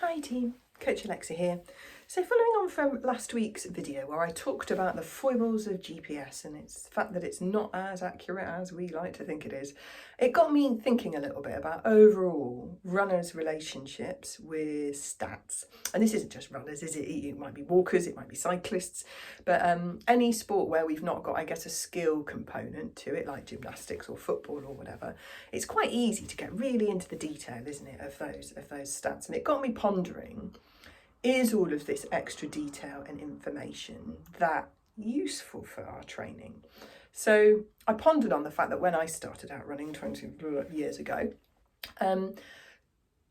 Hi team, Coach Alexa here. So following on from last week's video where I talked about the foibles of GPS and it's the fact that it's not as accurate as we like to think it is, it got me thinking a little bit about overall runners' relationships with stats. And this isn't just runners, is it? It might be walkers, it might be cyclists, but any sport where we've not got, I guess, a skill component to it, like gymnastics or football or whatever, it's quite easy to get really into the detail, isn't it, of those stats. And it got me pondering, is all of this extra detail and information that useful for our training? So I pondered on the fact that when I started out running 20 years ago,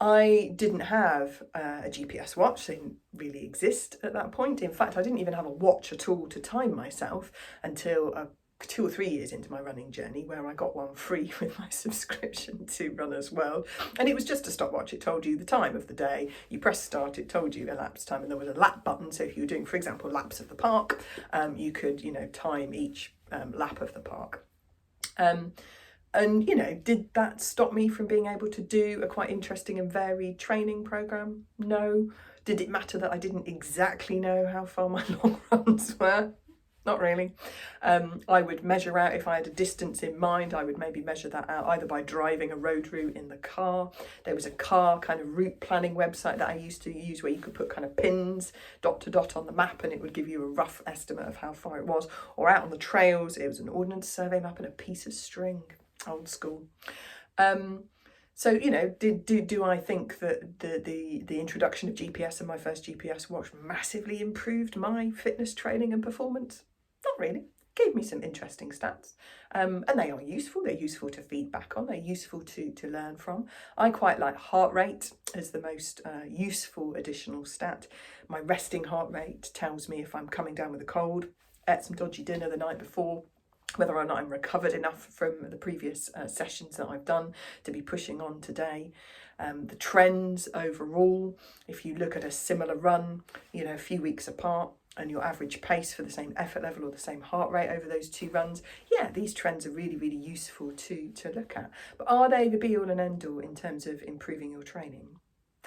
I didn't have a GPS watch. They didn't really exist at that point. In fact, I didn't even have a watch at all to time myself until 2 or 3 years into my running journey, where I got one free with my subscription to Runner's World. And it was just a stopwatch. It told you the time of the day. You press start, it told you elapsed time, and there was a lap button. So if you were doing, for example, laps of the park, you could, time each lap of the park. And, did that stop me from being able to do a quite interesting and varied training programme? No. Did it matter that I didn't exactly know how far my long runs were? Not really. I would measure out, if I had a distance in mind, I would maybe measure that out either by driving a road route in the car. There was a car kind of route planning website that I used to use where you could put kind of pins dot to dot on the map and it would give you a rough estimate of how far it was. Or out on the trails, it was an ordnance survey map and a piece of string, old school. So, do I think that the introduction of GPS and my first GPS watch massively improved my fitness training and performance? Not really. Gave me some interesting stats, and they are useful. They're useful to feed back on. They're useful to learn from. I quite like heart rate as the most useful additional stat. My resting heart rate tells me if I'm coming down with a cold, ate some dodgy dinner the night before, whether or not I'm recovered enough from the previous sessions that I've done to be pushing on today. The trends overall, if you look at a similar run, a few weeks apart, and your average pace for the same effort level or the same heart rate over those two runs, yeah, these trends are really, really useful to look at. But are they the be all and end all in terms of improving your training?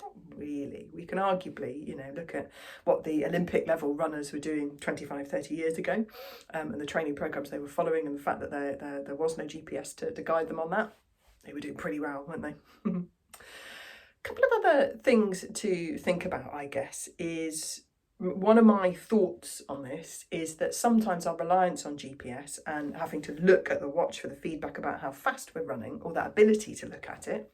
Not really. We can arguably, look at what the Olympic level runners were doing 25, 30 years ago, and the training programs they were following, and the fact that there was no GPS to guide them on that. They were doing pretty well, weren't they? A couple of other things to think about, I guess, is one of my thoughts on this is that sometimes our reliance on GPS and having to look at the watch for the feedback about how fast we're running, or that ability to look at it,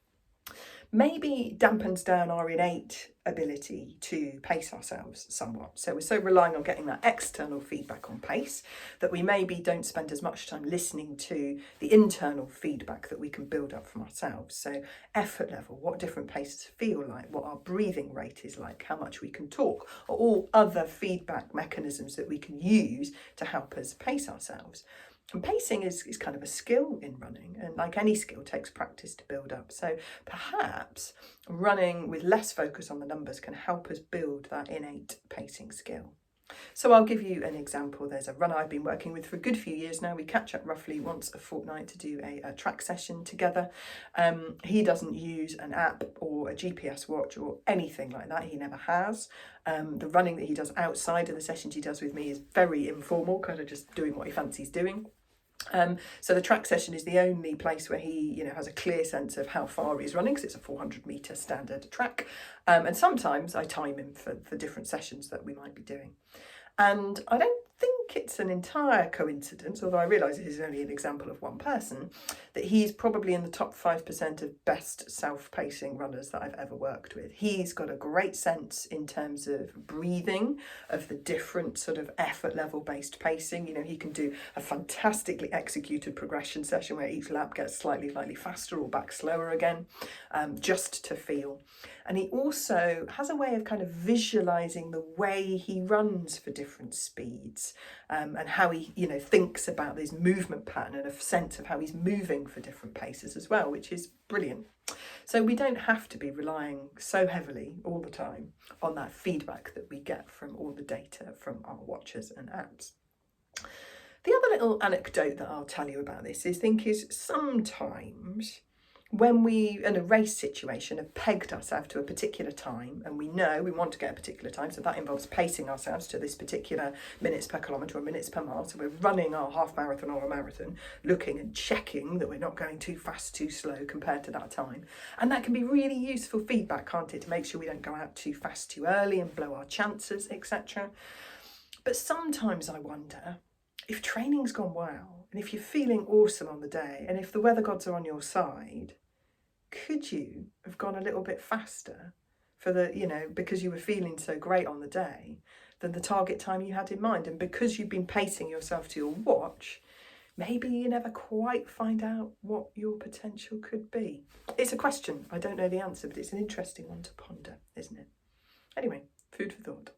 maybe dampens down our innate ability to pace ourselves somewhat. So we're so relying on getting that external feedback on pace that we maybe don't spend as much time listening to the internal feedback that we can build up from ourselves. So effort level, what different paces feel like, what our breathing rate is like, how much we can talk, or all other feedback mechanisms that we can use to help us pace ourselves. And pacing is kind of a skill in running, and like any skill, takes practice to build up. So perhaps running with less focus on the numbers can help us build that innate pacing skill. So I'll give you an example. There's a runner I've been working with for a good few years now. We catch up roughly once a fortnight to do a track session together. He doesn't use an app or a GPS watch or anything like that. He never has. The running that he does outside of the sessions he does with me is very informal, kind of just doing what he fancies doing. So the track session is the only place where he, has a clear sense of how far he's running, because it's a 400-metre standard track. And sometimes I time him for different sessions that we might be doing. And I don't think it's an entire coincidence, although I realise it is only an example of one person, that he's probably in the top 5% of best self-pacing runners that I've ever worked with. He's got a great sense in terms of breathing, of the different sort of effort level based pacing. He can do a fantastically executed progression session where each lap gets slightly faster or back slower again, just to feel. And he also has a way of kind of visualising the way he runs for different speeds, and how he, thinks about this movement pattern and a sense of how he's moving for different paces as well, which is brilliant. So we don't have to be relying so heavily all the time on that feedback that we get from all the data from our watches and apps. The other little anecdote that I'll tell you about this is sometimes when we, in a race situation, have pegged ourselves to a particular time, and we know we want to get a particular time, so that involves pacing ourselves to this particular minutes per kilometre or minutes per mile, so we're running our half marathon or a marathon, looking and checking that we're not going too fast, too slow compared to that time. And that can be really useful feedback, can't it, to make sure we don't go out too fast too early and blow our chances, etc. But sometimes I wonder, if training's gone well, and if you're feeling awesome on the day, and if the weather gods are on your side, could you have gone a little bit faster for the, because you were feeling so great on the day, than the target time you had in mind? And because you've been pacing yourself to your watch, maybe you never quite find out what your potential could be. It's a question. I don't know the answer, but it's an interesting one to ponder, isn't it? Anyway, food for thought.